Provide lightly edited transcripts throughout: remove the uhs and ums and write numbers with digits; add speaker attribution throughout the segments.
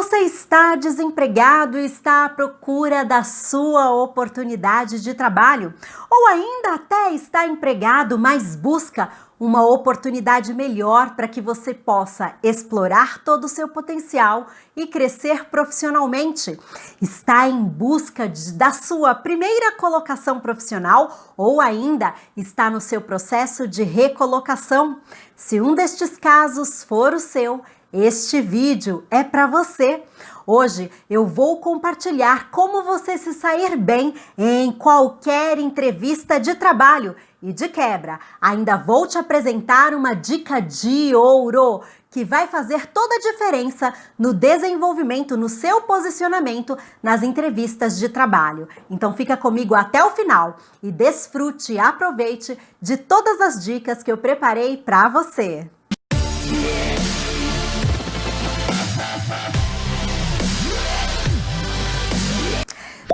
Speaker 1: Você está desempregado e está à procura da sua oportunidade de trabalho? Ou ainda até está empregado, mas busca uma oportunidade melhor para que você possa explorar todo o seu potencial e crescer profissionalmente? Está em busca da sua primeira colocação profissional ou ainda está no seu processo de recolocação? Se um destes casos for o seu, este vídeo é para você. Hoje eu vou compartilhar como você se sair bem em qualquer entrevista de trabalho e de quebra. Ainda vou te apresentar uma dica de ouro que vai fazer toda a diferença no desenvolvimento, no seu posicionamento nas entrevistas de trabalho. Então fica comigo até o final e desfrute e aproveite de todas as dicas que eu preparei para você.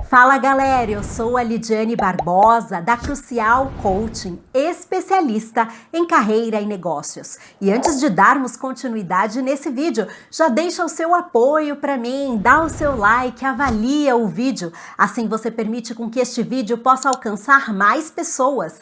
Speaker 1: Fala galera, eu sou a Lidiane Barbosa da Crucial Coaching, especialista em carreira e negócios. E antes de darmos continuidade nesse vídeo, já deixa o seu apoio para mim, dá o seu like, avalia o vídeo. Assim você permite com que este vídeo possa alcançar mais pessoas.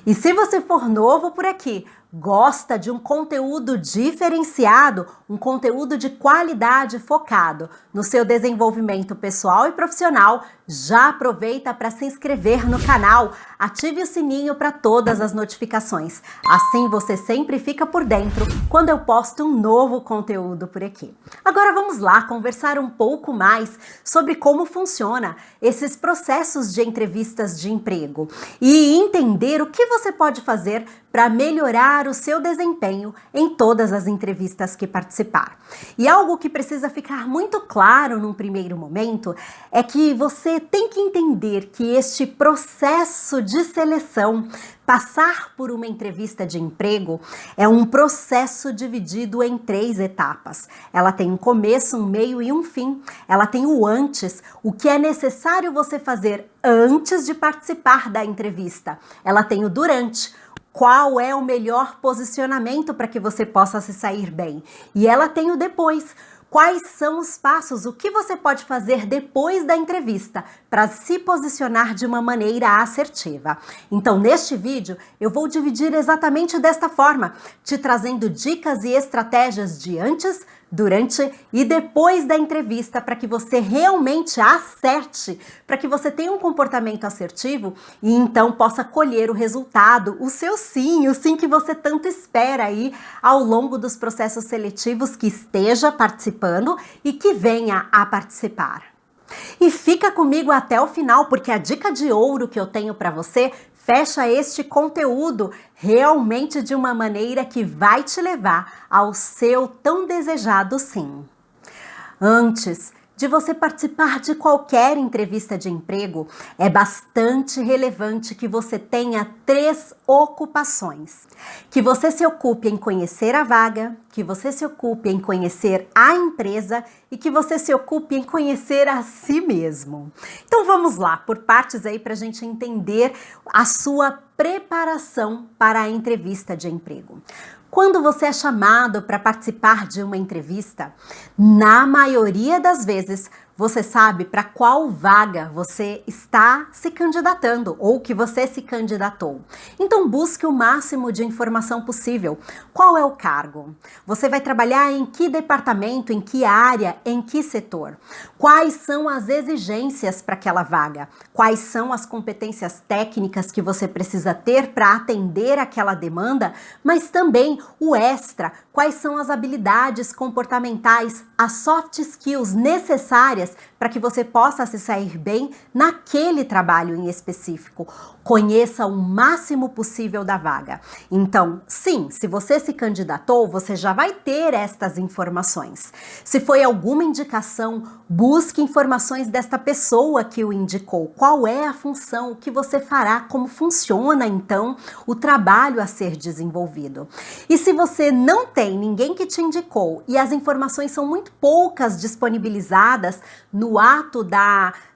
Speaker 1: E se você for novo por aqui, gosta de um conteúdo diferenciado, um conteúdo de qualidade focado no seu desenvolvimento pessoal e profissional, já aproveita para se inscrever no canal, ative o sininho para todas as notificações. Assim você sempre fica por dentro quando eu posto um novo conteúdo por aqui. Agora vamos lá conversar um pouco mais sobre como funciona esses processos de entrevistas de emprego e entender o que você pode fazer para melhorar o seu desempenho em todas as entrevistas que participar. E algo que precisa ficar muito claro num primeiro momento é que você tem que entender que este processo de seleção, passar por uma entrevista de emprego, é um processo dividido em 3 etapas. Ela tem um começo, um meio e um fim. Ela tem o antes, o que é necessário você fazer antes de participar da entrevista. Ela tem o durante, qual é o melhor posicionamento para que você possa se sair bem. E ela tem o depois. Quais são os passos, o que você pode fazer depois da entrevista para se posicionar de uma maneira assertiva. Então, neste vídeo, eu vou dividir exatamente desta forma, te trazendo dicas e estratégias de antes, durante e depois da entrevista para que você realmente acerte, para que você tenha um comportamento assertivo e então possa colher o resultado, o sim que você tanto espera aí ao longo dos processos seletivos que esteja participando e que venha a participar. E fica comigo até o final, porque a dica de ouro que eu tenho para você fecha este conteúdo realmente de uma maneira que vai te levar ao seu tão desejado sim. Antes de você participar de qualquer entrevista de emprego, é bastante relevante que você tenha 3 ocupações. Que você se ocupe em conhecer a vaga, que você se ocupe em conhecer a empresa e que você se ocupe em conhecer a si mesmo. Então vamos lá, por partes aí para a gente entender a sua preparação para a entrevista de emprego. Quando você é chamado para participar de uma entrevista, na maioria das vezes, você sabe para qual vaga você está se candidatando ou que você se candidatou. Então busque o máximo de informação possível. Qual é o cargo? Você vai trabalhar em que departamento, em que área, em que setor? Quais são as exigências para aquela vaga? Quais são as competências técnicas que você precisa ter para atender aquela demanda? Mas também o extra, quais são as habilidades comportamentais, as soft skills necessárias para que você possa se sair bem naquele trabalho em específico. Conheça o máximo possível da vaga. Então, sim, se você se candidatou, você já vai ter estas informações. Se foi alguma indicação, busque informações desta pessoa que o indicou. Qual é a função, o que você fará, como funciona, então, o trabalho a ser desenvolvido. E se você não tem ninguém que te indicou e as informações são muito poucas disponibilizadas no ato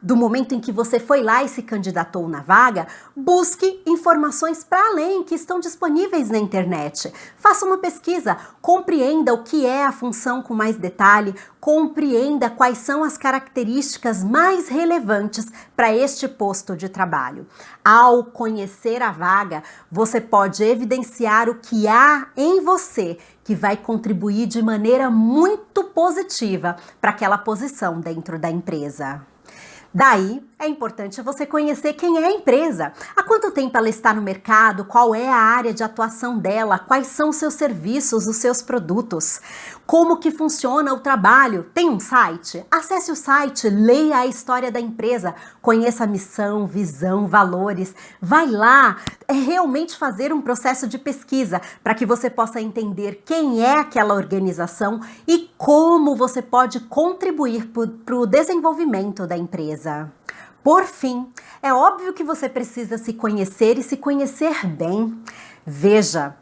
Speaker 1: do momento em que você foi lá e se candidatou na vaga, busque informações para além que estão disponíveis na internet. Faça uma pesquisa, compreenda o que é a função com mais detalhe, compreenda quais são as características mais relevantes para este posto de trabalho. Ao conhecer a vaga, você pode evidenciar o que há em você que vai contribuir de maneira muito positiva para aquela posição dentro da empresa. Daí, é importante você conhecer quem é a empresa, há quanto tempo ela está no mercado, qual é a área de atuação dela, quais são os seus serviços, os seus produtos, como que funciona o trabalho. Tem um site? Acesse o site, leia a história da empresa, conheça a missão, visão, valores. Vai lá, realmente fazer um processo de pesquisa para que você possa entender quem é aquela organização e como você pode contribuir para o desenvolvimento da empresa. Por fim, é óbvio que você precisa se conhecer e se conhecer bem. Veja,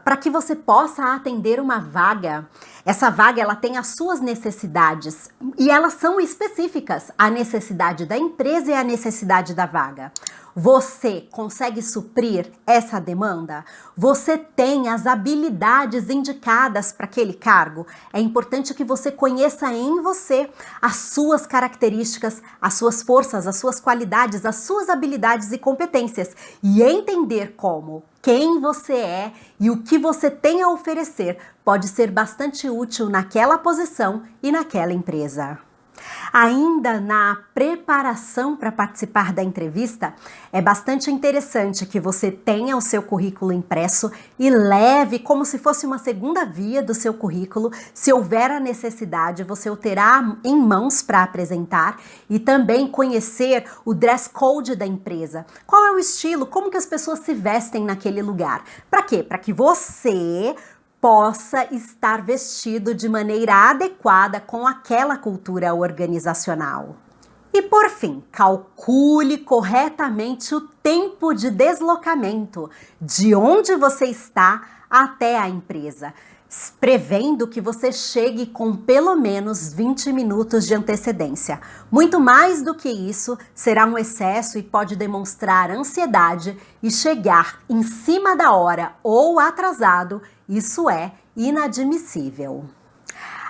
Speaker 1: para que você possa atender uma vaga, essa vaga ela tem as suas necessidades e elas são específicas, a necessidade da empresa e a necessidade da vaga. Você consegue suprir essa demanda? Você tem as habilidades indicadas para aquele cargo? É importante que você conheça em você as suas características, as suas forças, as suas qualidades, as suas habilidades e competências e entender como quem você é e o que você tem a oferecer pode ser bastante útil naquela posição e naquela empresa. Ainda na preparação para participar da entrevista, é bastante interessante que você tenha o seu currículo impresso e leve como se fosse uma segunda via do seu currículo. Se houver a necessidade, você o terá em mãos para apresentar e também conhecer o dress code da empresa. Qual é o estilo, como que as pessoas se vestem naquele lugar. Para quê? Para que você possa estar vestido de maneira adequada com aquela cultura organizacional. E por fim, calcule corretamente o tempo de deslocamento de onde você está até a empresa, prevendo que você chegue com pelo menos 20 minutos de antecedência. Muito mais do que isso será um excesso e pode demonstrar ansiedade e chegar em cima da hora ou atrasado. Isso é inadmissível.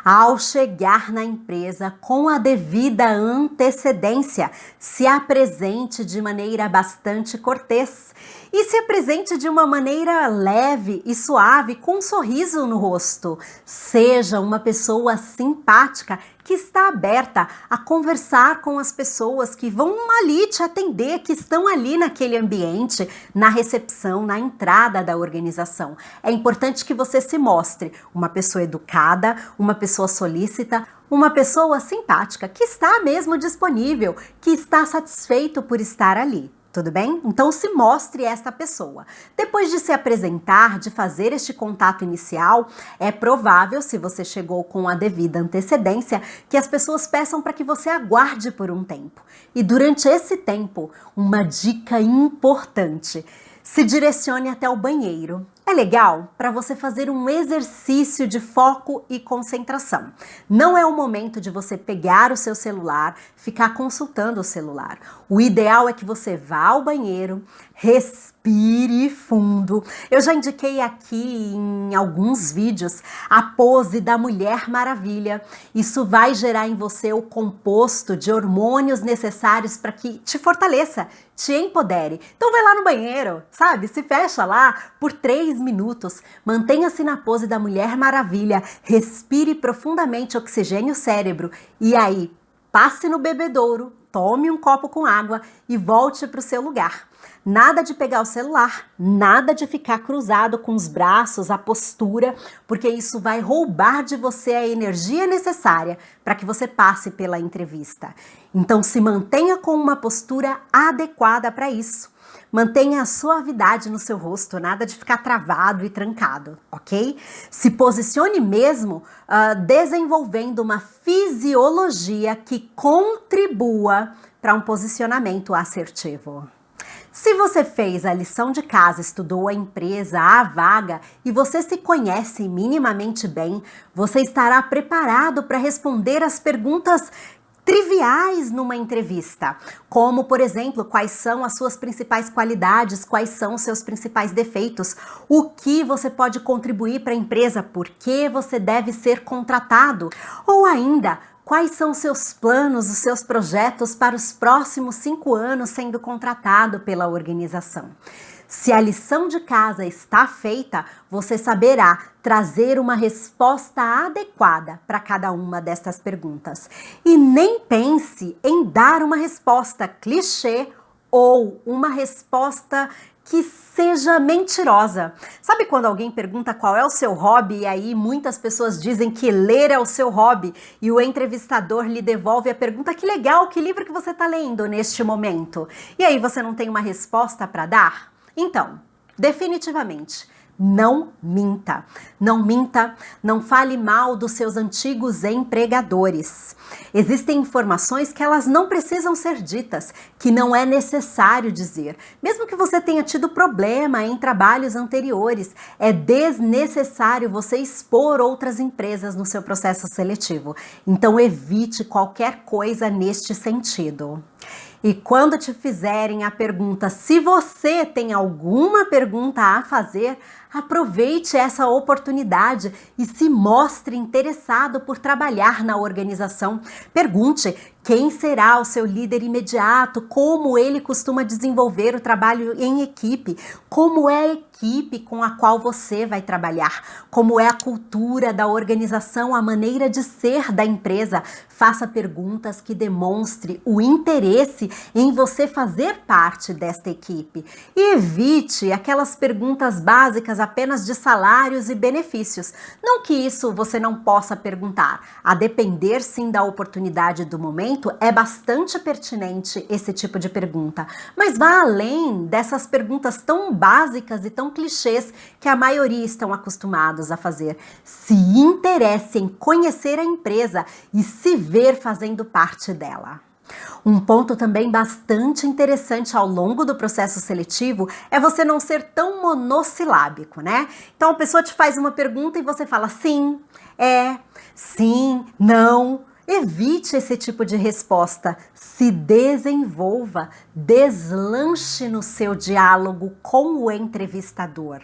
Speaker 1: Ao chegar na empresa com a devida antecedência, se apresente de maneira bastante cortês e se apresente de uma maneira leve e suave, com um sorriso no rosto. Seja uma pessoa simpática que está aberta a conversar com as pessoas que vão ali te atender, que estão ali naquele ambiente, na recepção, na entrada da organização. É importante que você se mostre uma pessoa educada, uma pessoa solícita, uma pessoa simpática, que está mesmo disponível, que está satisfeito por estar ali. Tudo bem? Então se mostre esta pessoa. Depois de se apresentar, de fazer este contato inicial, é provável, se você chegou com a devida antecedência, que as pessoas peçam para que você aguarde por um tempo. E durante esse tempo, uma dica importante: se direcione até o banheiro. É legal para você fazer um exercício de foco e concentração. Não é o momento de você pegar o seu celular, ficar consultando o celular. O ideal é que você vá ao banheiro, respire fundo. Eu já indiquei aqui em alguns vídeos a pose da Mulher Maravilha. Isso vai gerar em você o composto de hormônios necessários para que te fortaleça, te empodere. Então vai lá no banheiro, sabe? Se fecha lá por 3 minutos. Mantenha-se na pose da Mulher Maravilha. Respire profundamente, oxigene o cérebro. E aí, passe no bebedouro, tome um copo com água e volte para o seu lugar. Nada de pegar o celular, nada de ficar cruzado com os braços, a postura, porque isso vai roubar de você a energia necessária para que você passe pela entrevista. Então se mantenha com uma postura adequada para isso. Mantenha a suavidade no seu rosto, nada de ficar travado e trancado, ok? Se posicione mesmo desenvolvendo uma fisiologia que contribua para um posicionamento assertivo. Se você fez a lição de casa, estudou a empresa, a vaga e você se conhece minimamente bem, você estará preparado para responder as perguntas triviais numa entrevista, como, por exemplo, quais são as suas principais qualidades, quais são os seus principais defeitos, o que você pode contribuir para a empresa, por que você deve ser contratado, ou ainda, quais são os seus planos, os seus projetos para os próximos 5 anos sendo contratado pela organização. Se a lição de casa está feita, você saberá trazer uma resposta adequada para cada uma destas perguntas. E nem pense em dar uma resposta clichê ou uma resposta que seja mentirosa. Sabe quando alguém pergunta qual é o seu hobby e aí muitas pessoas dizem que ler é o seu hobby e o entrevistador lhe devolve a pergunta: que legal, que livro que você está lendo neste momento? E aí você não tem uma resposta para dar? Então, definitivamente, não minta. Não minta, não fale mal dos seus antigos empregadores. Existem informações que elas não precisam ser ditas, que não é necessário dizer. Mesmo que você tenha tido problema em trabalhos anteriores, é desnecessário você expor outras empresas no seu processo seletivo. Então, evite qualquer coisa neste sentido. E quando te fizerem a pergunta, se você tem alguma pergunta a fazer, aproveite essa oportunidade e se mostre interessado por trabalhar na organização. Pergunte quem será o seu líder imediato, como ele costuma desenvolver o trabalho em equipe, como é a equipe com a qual você vai trabalhar, como é a cultura da organização, a maneira de ser da empresa. Faça perguntas que demonstrem o interesse em você fazer parte desta equipe. E evite aquelas perguntas básicas apenas de salários e benefícios. Não que isso você não possa perguntar. A depender sim da oportunidade do momento, é bastante pertinente esse tipo de pergunta. Mas vá além dessas perguntas tão básicas e tão clichês que a maioria estão acostumados a fazer. Se interesse em conhecer a empresa e se ver fazendo parte dela. Um ponto também bastante interessante ao longo do processo seletivo é você não ser tão monossilábico, né? Então a pessoa te faz uma pergunta e você fala sim, sim, não. Evite esse tipo de resposta. Se desenvolva, deslanche no seu diálogo com o entrevistador.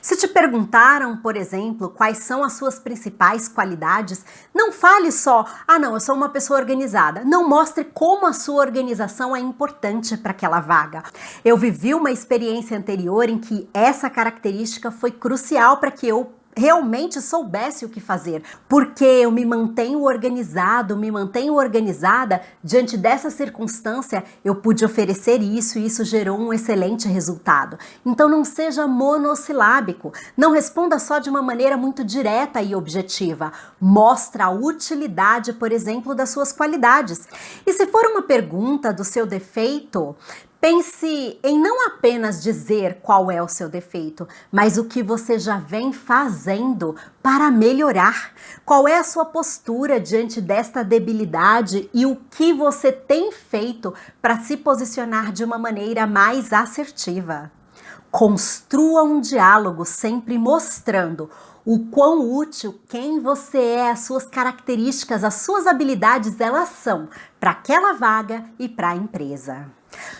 Speaker 1: Se te perguntaram, por exemplo, quais são as suas principais qualidades, não fale só, não, eu sou uma pessoa organizada. Não, mostre como a sua organização é importante para aquela vaga. Eu vivi uma experiência anterior em que essa característica foi crucial para que eu realmente soubesse o que fazer, porque eu me mantenho organizado, me mantenho organizada, diante dessa circunstância eu pude oferecer isso e isso gerou um excelente resultado. Então não seja monossilábico, não responda só de uma maneira muito direta e objetiva, mostra a utilidade, por exemplo, das suas qualidades. E se for uma pergunta do seu defeito, pense em não apenas dizer qual é o seu defeito, mas o que você já vem fazendo para melhorar. Qual é a sua postura diante desta debilidade e o que você tem feito para se posicionar de uma maneira mais assertiva. Construa um diálogo sempre mostrando o quão útil, quem você é, as suas características, as suas habilidades, elas são para aquela vaga e para a empresa.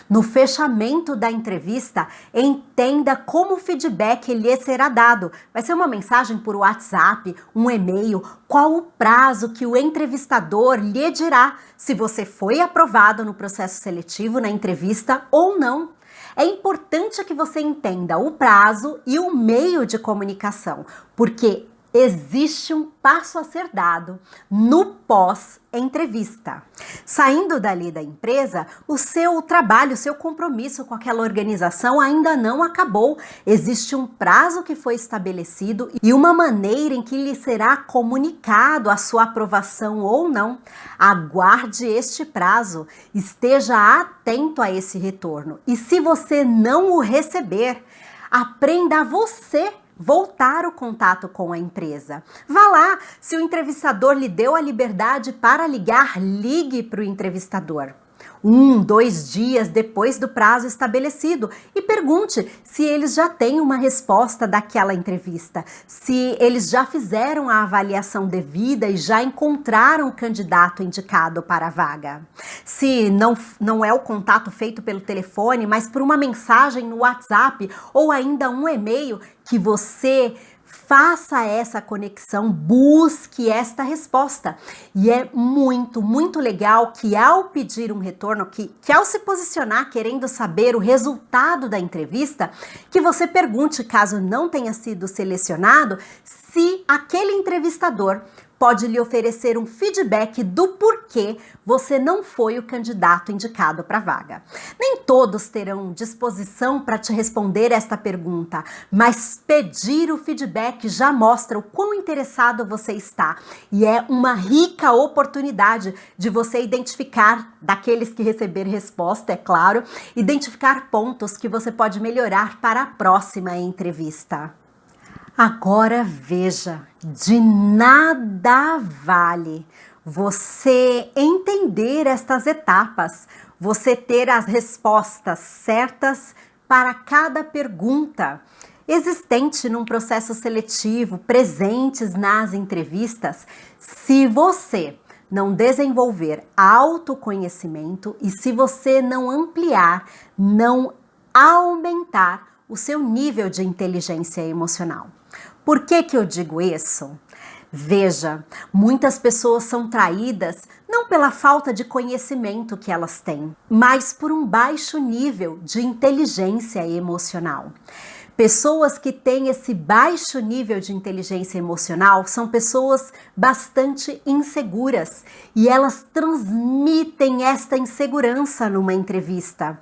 Speaker 1: No fechamento da entrevista, entenda como o feedback lhe será dado. Vai ser uma mensagem por WhatsApp, um e-mail, qual o prazo que o entrevistador lhe dirá se você foi aprovado no processo seletivo, na entrevista ou não. É importante que você entenda o prazo e o meio de comunicação, porque existe um passo a ser dado no pós-entrevista. Saindo dali da empresa, o seu trabalho, o seu compromisso com aquela organização ainda não acabou. Existe um prazo que foi estabelecido e uma maneira em que lhe será comunicado a sua aprovação ou não. Aguarde este prazo, esteja atento a esse retorno. E se você não o receber, aprenda a você voltar o contato com a empresa. Vá lá, se o entrevistador lhe deu a liberdade para ligar, ligue para o entrevistador. 2 dias depois do prazo estabelecido e pergunte se eles já têm uma resposta daquela entrevista, se eles já fizeram a avaliação devida e já encontraram o candidato indicado para a vaga. Se não é o contato feito pelo telefone, mas por uma mensagem no WhatsApp ou ainda um e-mail, que você faça essa conexão, busque esta resposta. E é muito, muito legal que ao pedir um retorno, que ao se posicionar querendo saber o resultado da entrevista, que você pergunte, caso não tenha sido selecionado, se aquele entrevistador pode lhe oferecer um feedback do porquê você não foi o candidato indicado para a vaga. Nem todos terão disposição para te responder esta pergunta, mas pedir o feedback já mostra o quão interessado você está e é uma rica oportunidade de você identificar, daqueles que receber resposta, é claro, identificar pontos que você pode melhorar para a próxima entrevista. Agora veja, de nada vale você entender estas etapas, você ter as respostas certas para cada pergunta existente num processo seletivo, presentes nas entrevistas, se você não desenvolver autoconhecimento e se você não ampliar, não aumentar o seu nível de inteligência emocional. Por que eu digo isso? Veja, muitas pessoas são traídas não pela falta de conhecimento que elas têm, mas por um baixo nível de inteligência emocional. Pessoas que têm esse baixo nível de inteligência emocional são pessoas bastante inseguras e elas transmitem esta insegurança numa entrevista.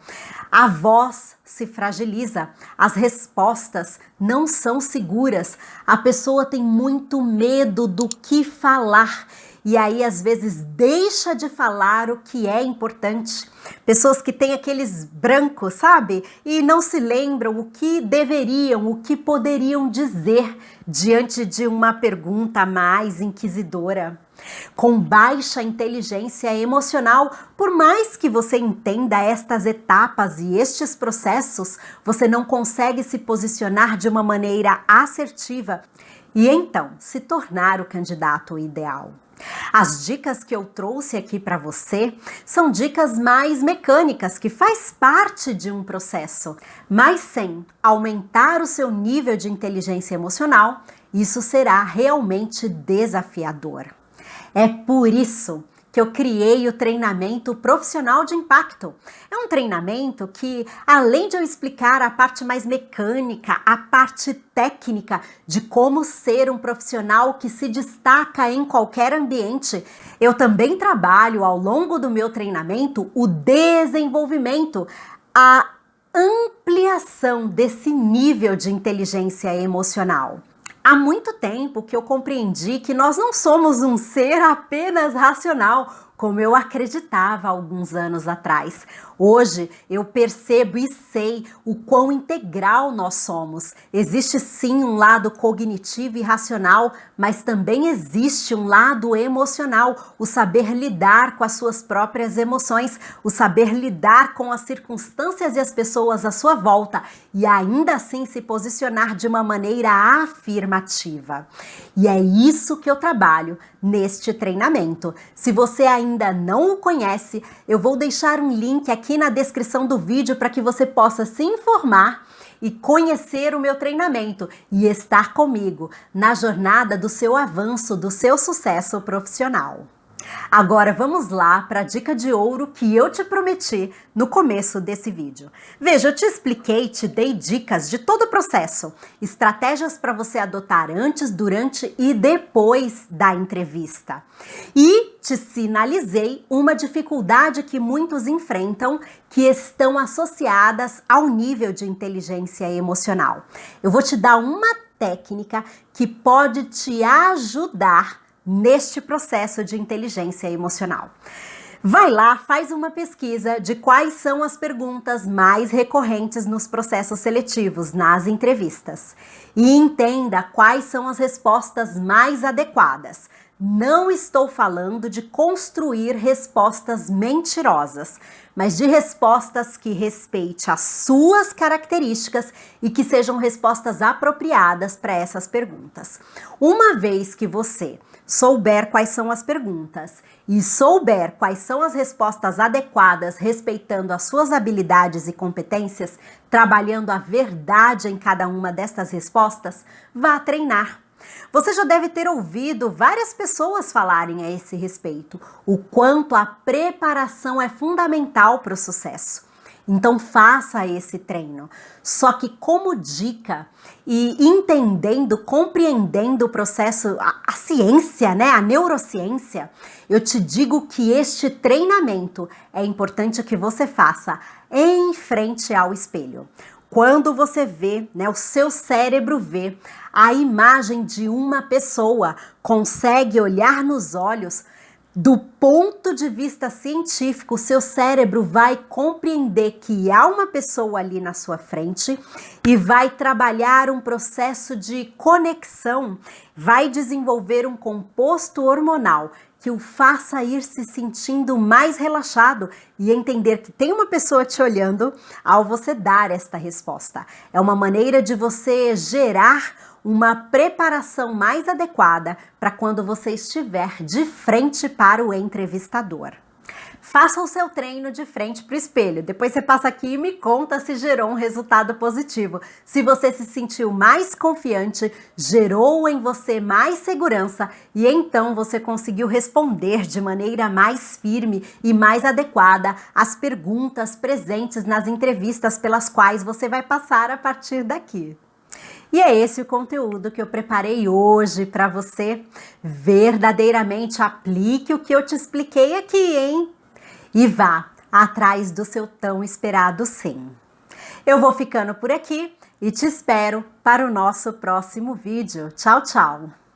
Speaker 1: A voz se fragiliza, as respostas não são seguras, a pessoa tem muito medo do que falar. E aí, às vezes, deixa de falar o que é importante. Pessoas que têm aqueles brancos, sabe? E não se lembram o que deveriam, o que poderiam dizer diante de uma pergunta mais inquisidora. Com baixa inteligência emocional, por mais que você entenda estas etapas e estes processos, você não consegue se posicionar de uma maneira assertiva e então se tornar o candidato ideal. As dicas que eu trouxe aqui para você são dicas mais mecânicas, que faz parte de um processo, mas sem aumentar o seu nível de inteligência emocional, isso será realmente desafiador. É por isso que eu criei o treinamento profissional de impacto. É um treinamento que, além de eu explicar a parte mais mecânica, a parte técnica de como ser um profissional que se destaca em qualquer ambiente, eu também trabalho ao longo do meu treinamento o desenvolvimento, a ampliação desse nível de inteligência emocional. Há muito tempo que eu compreendi que nós não somos um ser apenas racional, como eu acreditava há alguns anos atrás. Hoje eu percebo e sei o quão integral nós somos. Existe sim um lado cognitivo e racional, mas também existe um lado emocional, o saber lidar com as suas próprias emoções, o saber lidar com as circunstâncias e as pessoas à sua volta e ainda assim se posicionar de uma maneira afirmativa. E é isso que eu trabalho neste treinamento. Se você ainda não o conhece, eu vou deixar um link aqui na descrição do vídeo para que você possa se informar e conhecer o meu treinamento e estar comigo na jornada do seu avanço, do seu sucesso profissional. Agora vamos lá para a dica de ouro que eu te prometi no começo desse vídeo. Veja, eu te expliquei, te dei dicas de todo o processo, estratégias para você adotar antes, durante e depois da entrevista. E te sinalizei uma dificuldade que muitos enfrentam, que estão associadas ao nível de inteligência emocional. Eu vou te dar uma técnica que pode te ajudar neste processo de inteligência emocional. Vai lá, faz uma pesquisa de quais são as perguntas mais recorrentes nos processos seletivos, nas entrevistas, e entenda quais são as respostas mais adequadas. não estou falando de construir respostas mentirosas, mas de respostas que respeitem as suas características e que sejam respostas apropriadas para essas perguntas. Uma vez que você souber quais são as perguntas e souber quais são as respostas adequadas, respeitando as suas habilidades e competências, trabalhando a verdade em cada uma destas respostas, vá treinar. Você já deve ter ouvido várias pessoas falarem a esse respeito, o quanto a preparação é fundamental para o sucesso. Então faça esse treino. Só que como dica e entendendo, compreendendo o processo, a ciência, né, a neurociência, eu te digo que este treinamento é importante que você faça em frente ao espelho. Quando você vê, né, o seu cérebro vê a imagem de uma pessoa, consegue olhar nos olhos, do ponto de vista científico, o seu cérebro vai compreender que há uma pessoa ali na sua frente e vai trabalhar um processo de conexão, vai desenvolver um composto hormonal que o faça ir se sentindo mais relaxado e entender que tem uma pessoa te olhando ao você dar esta resposta. É uma maneira de você gerar uma preparação mais adequada para quando você estiver de frente para o entrevistador. Faça o seu treino de frente para o espelho. Depois você passa aqui e me conta se gerou um resultado positivo. Se você se sentiu mais confiante, gerou em você mais segurança e então você conseguiu responder de maneira mais firme e mais adequada às perguntas presentes nas entrevistas pelas quais você vai passar a partir daqui. E é esse o conteúdo que eu preparei hoje para você. Verdadeiramente aplique o que eu te expliquei aqui, hein? E vá atrás do seu tão esperado sim. Eu vou ficando por aqui e te espero para o nosso próximo vídeo. Tchau, tchau!